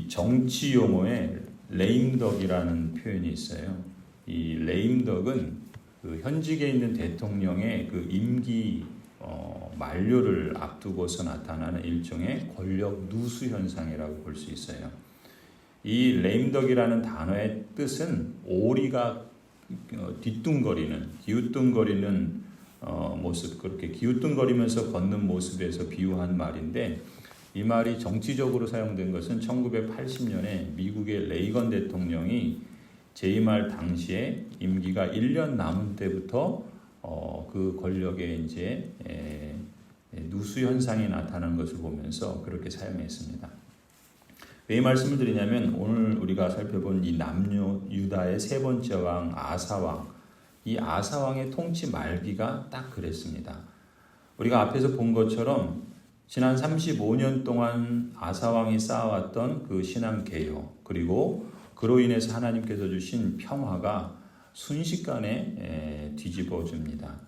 이 정치 용어에 레임덕이라는 표현이 있어요. 이 레임덕은 그 현직에 있는 대통령의 그 임기 만료를 앞두고서 나타나는 일종의 권력 누수 현상이라고 볼 수 있어요. 이 레임덕이라는 단어의 뜻은 오리가 뒤뚱거리는, 기우뚱거리는 모습, 그렇게 기우뚱거리면서 걷는 모습에서 비유한 말인데, 이 말이 정치적으로 사용된 것은 1980년에 미국의 레이건 대통령이 재임할 당시에 임기가 1년 남은 때부터 그 권력에 이제 누수 현상이 나타나는 것을 보면서 그렇게 사용했습니다. 왜 이 말씀을 드리냐면, 오늘 우리가 살펴본 이 남유다의 세 번째 왕 아사왕, 이 아사왕의 통치 말기가 딱 그랬습니다. 우리가 앞에서 본 것처럼 지난 35년 동안 아사왕이 쌓아왔던 그 신앙 개혁, 그리고 그로 인해서 하나님께서 주신 평화가 순식간에 뒤집어집니다.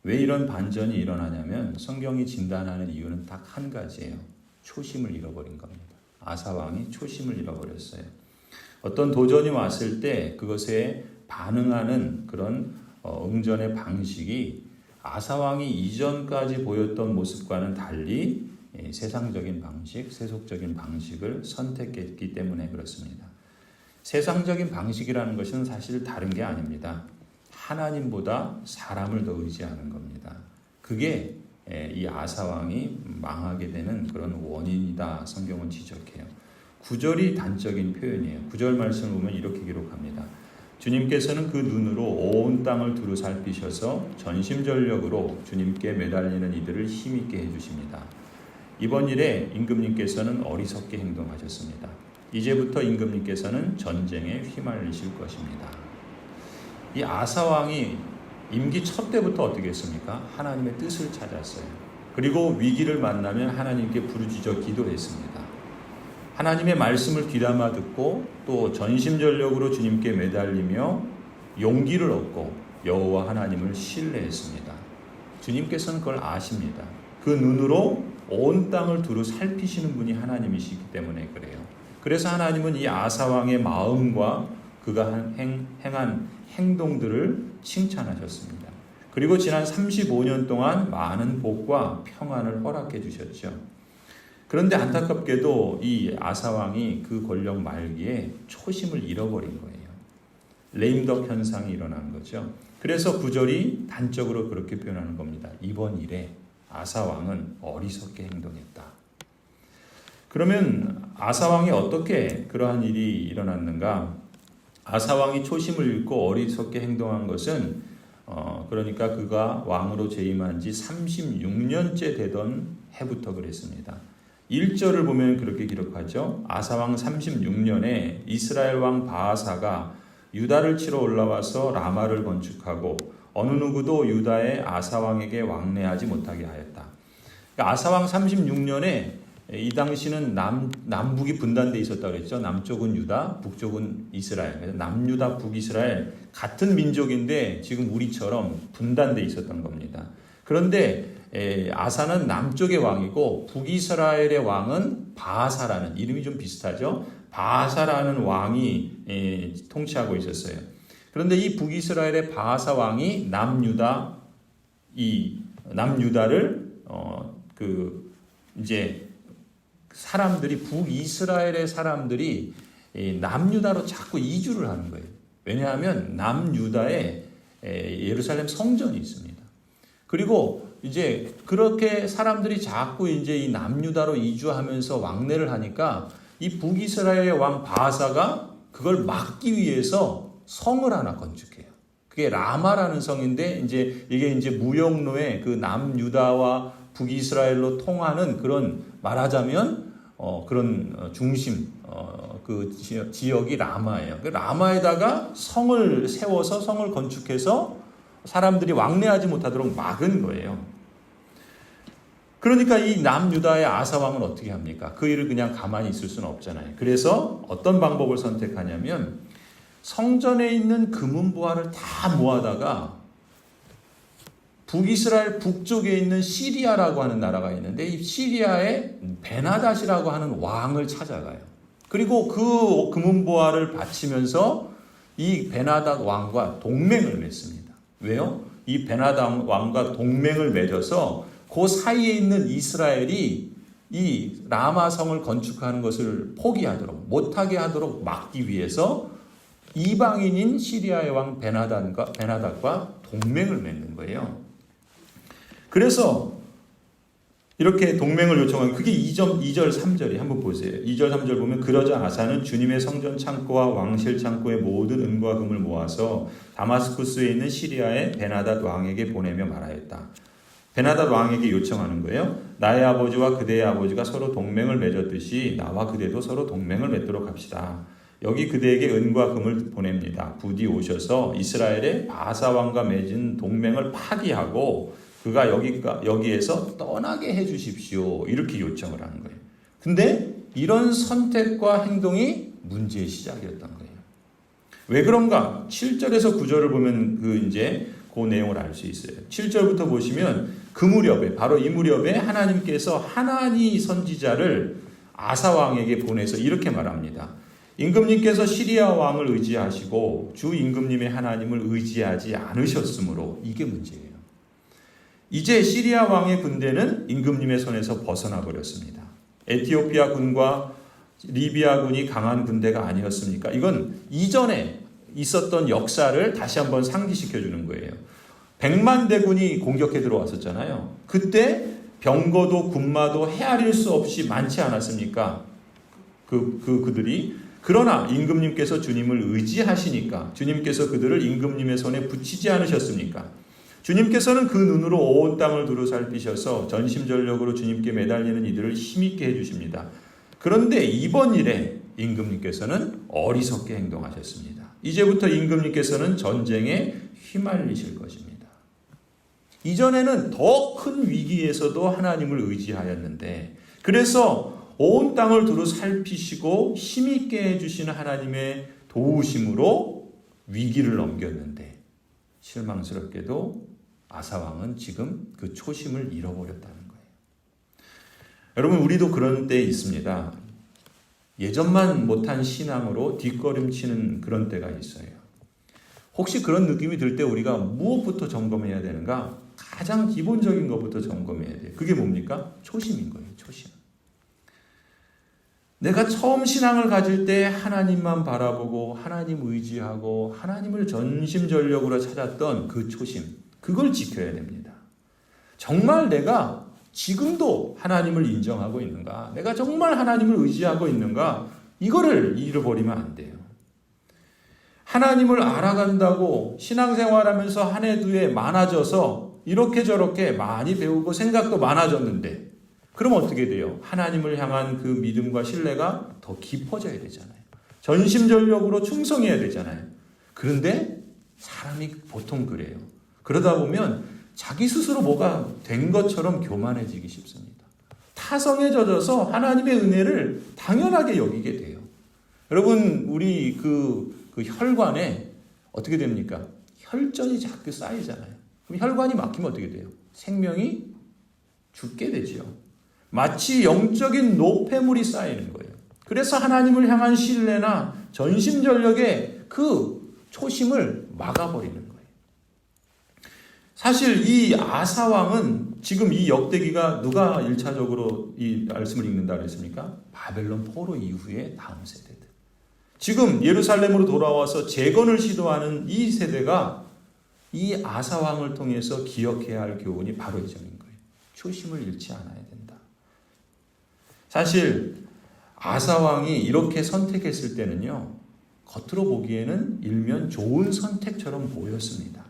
왜 이런 반전이 일어나냐면, 성경이 진단하는 이유는 딱 한 가지예요. 초심을 잃어버린 겁니다. 아사왕이 초심을 잃어버렸어요. 어떤 도전이 왔을 때 그것에 반응하는 그런 응전의 방식이 아사왕이 이전까지 보였던 모습과는 달리 세상적인 방식, 세속적인 방식을 선택했기 때문에 그렇습니다. 세상적인 방식이라는 것은 사실 다른 게 아닙니다. 하나님보다 사람을 더 의지하는 겁니다. 그게 이 아사왕이 망하게 되는 그런 원인이다, 성경은 지적해요. 9절이 단적인 표현이에요. 9절 말씀을 보면 이렇게 기록합니다. 주님께서는 그 눈으로 온 땅을 두루 살피셔서 전심전력으로 주님께 매달리는 이들을 힘있게 해주십니다. 이번 일에 임금님께서는 어리석게 행동하셨습니다. 이제부터 임금님께서는 전쟁에 휘말리실 것입니다. 이 아사왕이 임기 첫 때부터 어떻게 했습니까? 하나님의 뜻을 찾았어요. 그리고 위기를 만나면 하나님께 부르짖어 기도했습니다. 하나님의 말씀을 귀담아 듣고 또 전심전력으로 주님께 매달리며 용기를 얻고 여호와 하나님을 신뢰했습니다. 주님께서는 그걸 아십니다. 그 눈으로 온 땅을 두루 살피시는 분이 하나님이시기 때문에 그래요. 그래서 하나님은 이 아사왕의 마음과 그가 행한 행동들을 칭찬하셨습니다. 그리고 지난 35년 동안 많은 복과 평안을 허락해 주셨죠. 그런데 안타깝게도 이 아사왕이 그 권력 말기에 초심을 잃어버린 거예요. 레임덕 현상이 일어난 거죠. 그래서 9절이 단적으로 그렇게 표현하는 겁니다. 이번 일에 아사왕은 어리석게 행동했다. 그러면 아사왕이 어떻게 그러한 일이 일어났는가? 아사왕이 초심을 잃고 어리석게 행동한 것은 그러니까 그가 왕으로 재임한 지 36년째 되던 해부터 그랬습니다. 1절을 보면 그렇게 기록하죠. 아사왕 36년에 이스라엘 왕 바아사가 유다를 치러 올라와서 라마를 건축하고 어느 누구도 유다의 아사왕에게 왕래하지 못하게 하였다. 그러니까 아사왕 36년에 이 당시는 남북이 분단되어 있었다고 그랬죠. 남쪽은 유다, 북쪽은 이스라엘. 그래서 남유다, 북이스라엘 같은 민족인데 지금 우리처럼 분단되어 있었던 겁니다. 그런데 아사는 남쪽의 왕이고 북이스라엘의 왕은 바아사라는, 이름이 좀 비슷하죠. 바아사라는 왕이 통치하고 있었어요. 그런데 이 북이스라엘의 바아사 왕이 남유다를 이제 사람들이, 북이스라엘의 사람들이 남유다로 자꾸 이주를 하는 거예요. 왜냐하면 남유다에 예루살렘 성전이 있습니다. 그리고 이제 그렇게 사람들이 자꾸 이제 이 남유다로 이주하면서 왕래를 하니까 이 북이스라엘의 왕 바아사가 그걸 막기 위해서 성을 하나 건축해요. 그게 라마라는 성인데 이게 이제 무역로의 그 남유다와 북이스라엘로 통하는 그런, 말하자면 그런 중심, 그 지역이 라마예요. 그 라마에다가 성을 세워서, 성을 건축해서 사람들이 왕래하지 못하도록 막은 거예요. 그러니까 이 남유다의 아사왕은 어떻게 합니까? 그 일을 그냥 가만히 있을 수는 없잖아요. 그래서 어떤 방법을 선택하냐면 성전에 있는 금은보화를 다 모아다가 북이스라엘 북쪽에 있는 시리아라고 하는 나라가 있는데 이 시리아의 베나닷이라고 하는 왕을 찾아가요. 그리고 그 금은보화를 바치면서 이 베나닷 왕과 동맹을 맺습니다. 왜요? 이 베나닷 왕과 동맹을 맺어서 그 사이에 있는 이스라엘이 이 라마성을 건축하는 것을 포기하도록, 못하게 하도록 막기 위해서 이방인인 시리아의 왕 베나닷과 동맹을 맺는 거예요. 그래서 이렇게 동맹을 요청한 그게 2절 3절이 한번 보세요. 2절 3절 보면 그러자 아사는 주님의 성전 창고와 왕실 창고의 모든 은과 금을 모아서 다마스쿠스에 있는 시리아의 베나닷 왕에게 보내며 말하였다. 베나닷 왕에게 요청하는 거예요. 나의 아버지와 그대의 아버지가 서로 동맹을 맺었듯이 나와 그대도 서로 동맹을 맺도록 합시다. 여기 그대에게 은과 금을 보냅니다. 부디 오셔서 이스라엘의 바사 왕과 맺은 동맹을 파기하고 그가 여기에서 떠나게 해 주십시오. 이렇게 요청을 하는 거예요. 근데 이런 선택과 행동이 문제의 시작이었던 거예요. 왜 그런가? 7절에서 9절을 보면 그 내용을 알 수 있어요. 7절부터 보시면 그 무렵에, 바로 이 무렵에 하나님께서 하나니 선지자를 아사 왕에게 보내서 이렇게 말합니다. 임금님께서 시리아 왕을 의지하시고 주 임금님의 하나님을 의지하지 않으셨으므로, 이게 문제예요. 이제 시리아 왕의 군대는 임금님의 손에서 벗어나 버렸습니다. 에티오피아 군과 리비아 군이 강한 군대가 아니었습니까? 이건 이전에 있었던 역사를 다시 한번 상기시켜 주는 거예요. 100만 대군이 공격해 들어왔었잖아요. 그때 병거도 군마도 헤아릴 수 없이 많지 않았습니까? 그들이. 그러나 임금님께서 주님을 의지하시니까, 주님께서 그들을 임금님의 손에 붙이지 않으셨습니까? 주님께서는 그 눈으로 온 땅을 두루 살피셔서 전심전력으로 주님께 매달리는 이들을 힘있게 해주십니다. 그런데 이번 일에 임금님께서는 어리석게 행동하셨습니다. 이제부터 임금님께서는 전쟁에 휘말리실 것입니다. 이전에는 더 큰 위기에서도 하나님을 의지하였는데, 그래서 온 땅을 두루 살피시고 힘있게 해주시는 하나님의 도우심으로 위기를 넘겼는데, 실망스럽게도 아사왕은 지금 그 초심을 잃어버렸다는 거예요. 여러분, 우리도 그런 때 있습니다. 예전만 못한 신앙으로 뒷걸음치는 그런 때가 있어요. 혹시 그런 느낌이 들 때 우리가 무엇부터 점검해야 되는가? 가장 기본적인 것부터 점검해야 돼요. 그게 뭡니까? 초심인 거예요. 초심. 내가 처음 신앙을 가질 때 하나님만 바라보고 하나님 의지하고 하나님을 전심전력으로 찾았던 그 초심, 그걸 지켜야 됩니다. 정말 내가 지금도 하나님을 인정하고 있는가? 내가 정말 하나님을 의지하고 있는가? 이거를 잃어버리면 안 돼요. 하나님을 알아간다고 신앙생활하면서 한 해 두 해 많아져서 이렇게 저렇게 많이 배우고 생각도 많아졌는데, 그럼 어떻게 돼요? 하나님을 향한 그 믿음과 신뢰가 더 깊어져야 되잖아요. 전심전력으로 충성해야 되잖아요. 그런데 사람이 보통 그래요. 그러다 보면 자기 스스로 뭐가 된 것처럼 교만해지기 쉽습니다. 타성에 젖어서 하나님의 은혜를 당연하게 여기게 돼요. 여러분, 우리 그 혈관에 어떻게 됩니까? 혈전이 자꾸 쌓이잖아요. 그럼 혈관이 막히면 어떻게 돼요? 생명이 죽게 되죠. 마치 영적인 노폐물이 쌓이는 거예요. 그래서 하나님을 향한 신뢰나 전심전력의 그 초심을 막아버리는 거예요. 사실 이 아사왕은 지금 이 역대기가 누가 1차적으로 이 말씀을 읽는다 그랬습니까? 바벨론 포로 이후의 다음 세대들. 지금 예루살렘으로 돌아와서 재건을 시도하는 이 세대가 이 아사왕을 통해서 기억해야 할 교훈이 바로 이 점인 거예요. 초심을 잃지 않아야 된다. 사실 아사왕이 이렇게 선택했을 때는요, 겉으로 보기에는 일면 좋은 선택처럼 보였습니다.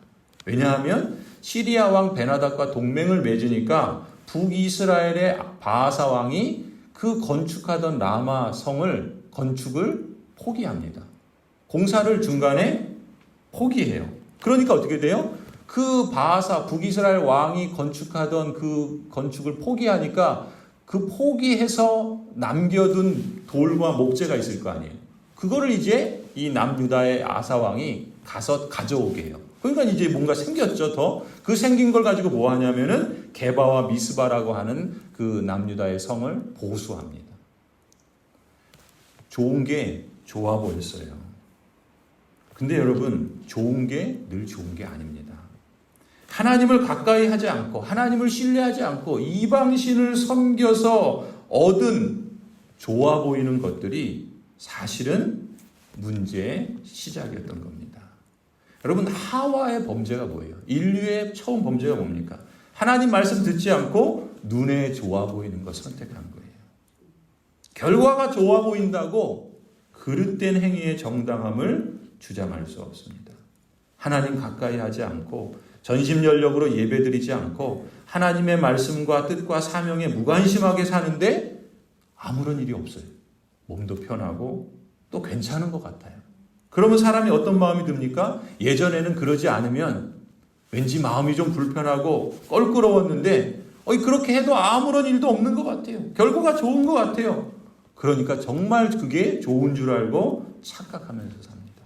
왜냐하면 시리아 왕 베나닷과 동맹을 맺으니까 북이스라엘의 바아사 왕이 그 건축하던 라마 성을 건축을 포기합니다. 공사를 중간에 포기해요. 그러니까 어떻게 돼요? 그 바아사 북이스라엘 왕이 건축하던 그 건축을 포기하니까 그 포기해서 남겨둔 돌과 목재가 있을 거 아니에요. 그거를 이제 이 남유다의 아사 왕이 가서 가져오게 해요. 그러니까 이제 뭔가 생겼죠, 더. 그 생긴 걸 가지고 뭐 하냐면은 게바와 미스바라고 하는 그 남유다의 성을 보수합니다. 좋은 게 좋아 보였어요. 근데 여러분, 좋은 게 늘 좋은 게 아닙니다. 하나님을 가까이 하지 않고 하나님을 신뢰하지 않고 이방신을 섬겨서 얻은 좋아 보이는 것들이 사실은 문제의 시작이었던 겁니다. 여러분, 하와의 범죄가 뭐예요? 인류의 처음 범죄가 뭡니까? 하나님 말씀 듣지 않고 눈에 좋아 보이는 것 선택한 거예요. 결과가 좋아 보인다고 그릇된 행위의 정당함을 주장할 수 없습니다. 하나님 가까이 하지 않고 전심전력으로 예배드리지 않고 하나님의 말씀과 뜻과 사명에 무관심하게 사는데 아무런 일이 없어요. 몸도 편하고 또 괜찮은 것 같아요. 그러면 사람이 어떤 마음이 듭니까? 예전에는 그러지 않으면 왠지 마음이 좀 불편하고 껄끄러웠는데 그렇게 해도 아무런 일도 없는 것 같아요. 결과가 좋은 것 같아요. 그러니까 정말 그게 좋은 줄 알고 착각하면서 삽니다.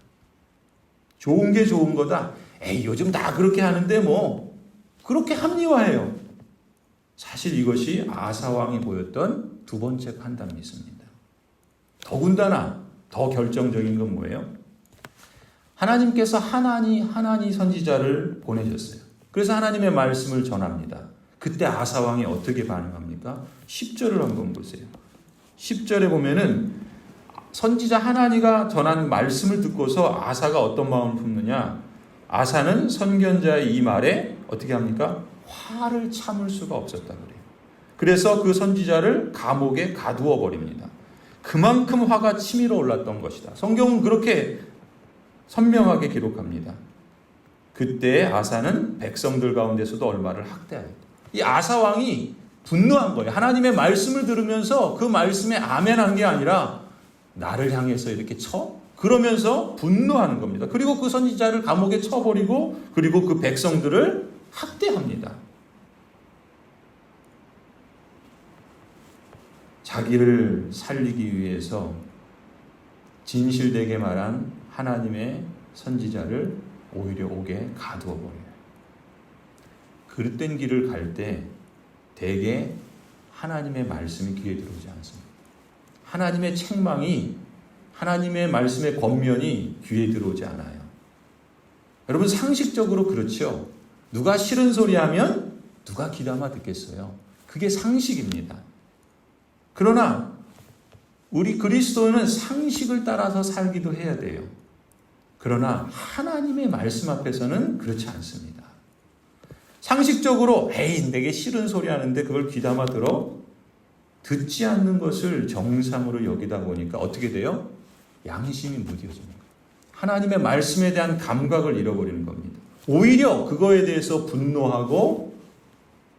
좋은 게 좋은 거다. 요즘 다 그렇게 하는데 뭐 그렇게 합리화해요. 사실 이것이 아사왕이 보였던 두 번째 판단 미스입니다. 더군다나 더 결정적인 건 뭐예요? 하나님께서 하나니 선지자를 보내셨어요. 그래서 하나님의 말씀을 전합니다. 그때 아사왕이 어떻게 반응합니까? 10절을 한번 보세요. 10절에 보면은 선지자 하나니가 전하는 말씀을 듣고서 아사가 어떤 마음을 품느냐? 아사는 선견자의 이 말에 어떻게 합니까? 화를 참을 수가 없었다 그래요. 그래서 그 선지자를 감옥에 가두어 버립니다. 그만큼 화가 치밀어 올랐던 것이다. 성경은 그렇게 선명하게 기록합니다. 그때 아사는 백성들 가운데서도 얼마를 학대하였다. 이 아사 왕이 분노한 거예요. 하나님의 말씀을 들으면서 그 말씀에 아멘한 게 아니라 나를 향해서 이렇게 쳐? 그러면서 분노하는 겁니다. 그리고 그 선지자를 감옥에 쳐버리고 그리고 그 백성들을 학대합니다. 자기를 살리기 위해서 진실되게 말한 하나님의 선지자를 오히려 옥에 가두어 버려요. 그릇된 길을 갈 때 대개 하나님의 말씀이 귀에 들어오지 않습니다. 하나님의 책망이 하나님의 말씀의 권면이 귀에 들어오지 않아요. 여러분, 상식적으로 그렇죠. 누가 싫은 소리 하면 누가 귀담아 듣겠어요. 그게 상식입니다. 그러나 우리 그리스도인은 상식을 따라서 살기도 해야 돼요. 그러나 하나님의 말씀 앞에서는 그렇지 않습니다. 상식적으로 내게 싫은 소리 하는데 그걸 귀담아 들어 듣지 않는 것을 정상으로 여기다 보니까 어떻게 돼요? 양심이 무뎌지는 거예요. 하나님의 말씀에 대한 감각을 잃어버리는 겁니다. 오히려 그거에 대해서 분노하고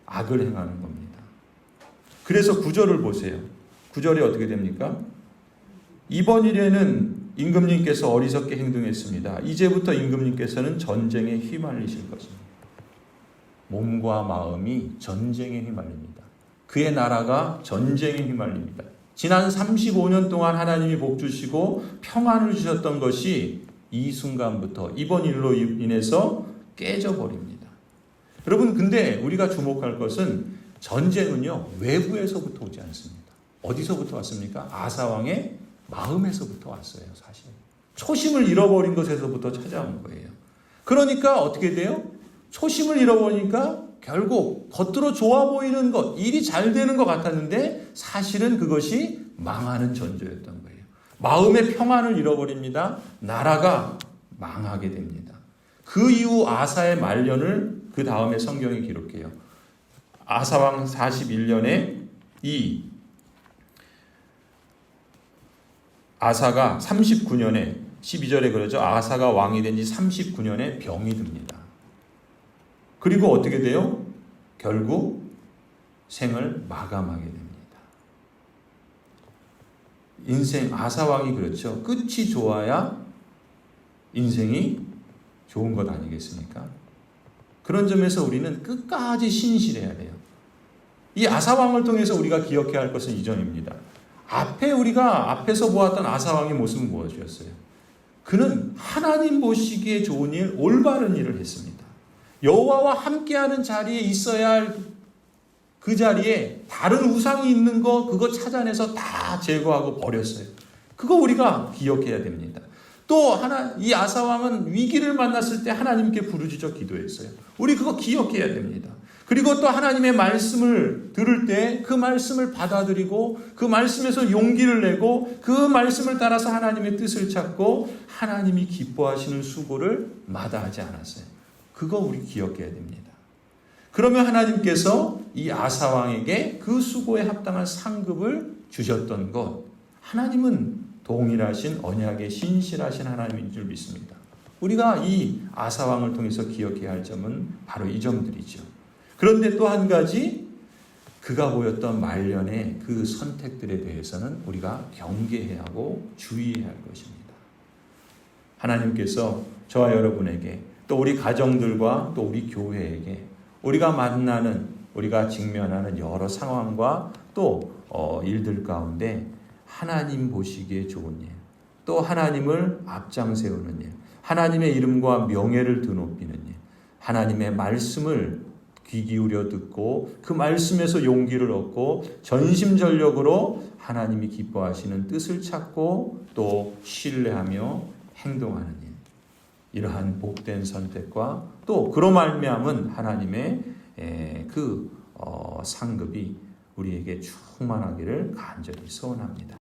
악을 행하는 겁니다. 그래서 9절을 보세요. 9절이 어떻게 됩니까? 이번 일에는 임금님께서 어리석게 행동했습니다. 이제부터 임금님께서는 전쟁에 휘말리실 것입니다. 몸과 마음이 전쟁에 휘말립니다. 그의 나라가 전쟁에 휘말립니다. 지난 35년 동안 하나님이 복 주시고 평안을 주셨던 것이 이 순간부터 이번 일로 인해서 깨져버립니다. 여러분, 근데 우리가 주목할 것은 전쟁은요, 외부에서부터 오지 않습니다. 어디서부터 왔습니까? 아사왕의 마음에서부터 왔어요, 사실. 초심을 잃어버린 것에서부터 찾아온 거예요. 그러니까 어떻게 돼요? 초심을 잃어버리니까 결국 겉으로 좋아 보이는 것, 일이 잘 되는 것 같았는데 사실은 그것이 망하는 전조였던 거예요. 마음의 평안을 잃어버립니다. 나라가 망하게 됩니다. 그 이후 아사의 말년을 그 다음에 성경이 기록해요. 아사왕 41년에 이 아사가 39년에 12절에 그러죠. 아사가 왕이 된 지 39년에 병이 듭니다. 그리고 어떻게 돼요? 결국 생을 마감하게 됩니다. 인생, 아사왕이 그렇죠. 끝이 좋아야 인생이 좋은 것 아니겠습니까? 그런 점에서 우리는 끝까지 신실해야 돼요. 이 아사왕을 통해서 우리가 기억해야 할 것은 이 점입니다. 우리가 앞에서 보았던 아사왕의 모습은 무엇이었어요? 그는 하나님 보시기에 좋은 일, 올바른 일을 했습니다. 여호와와 함께하는 자리에 있어야 할 그 자리에 다른 우상이 있는 거 그거 찾아내서 다 제거하고 버렸어요. 그거 우리가 기억해야 됩니다. 또 이 아사 왕은 위기를 만났을 때 하나님께 부르짖어 기도했어요. 우리 그거 기억해야 됩니다. 그리고 또 하나님의 말씀을 들을 때 그 말씀을 받아들이고 그 말씀에서 용기를 내고 그 말씀을 따라서 하나님의 뜻을 찾고 하나님이 기뻐하시는 수고를 마다하지 않았어요. 그거 우리 기억해야 됩니다. 그러면 하나님께서 이 아사 왕에게 그 수고에 합당한 상급을 주셨던 것, 하나님은 동일하신 언약의 신실하신 하나님인 줄 믿습니다. 우리가 이 아사 왕을 통해서 기억해야 할 점은 바로 이 점들이죠. 그런데 또 한 가지, 그가 보였던 말년의 그 선택들에 대해서는 우리가 경계해야 하고 주의해야 할 것입니다. 하나님께서 저와 여러분에게 또 우리 가정들과 또 우리 교회에게 우리가 만나는, 우리가 직면하는 여러 상황과 또 일들 가운데 하나님 보시기에 좋은 일, 또 하나님을 앞장 세우는 일, 하나님의 이름과 명예를 드높이는 일, 하나님의 말씀을 귀 기울여 듣고 그 말씀에서 용기를 얻고 전심전력으로 하나님이 기뻐하시는 뜻을 찾고 또 신뢰하며 행동하는 일, 이러한 복된 선택과 또 그로 말미암은 하나님의 그 상급이 우리에게 충만하기를 간절히 소원합니다.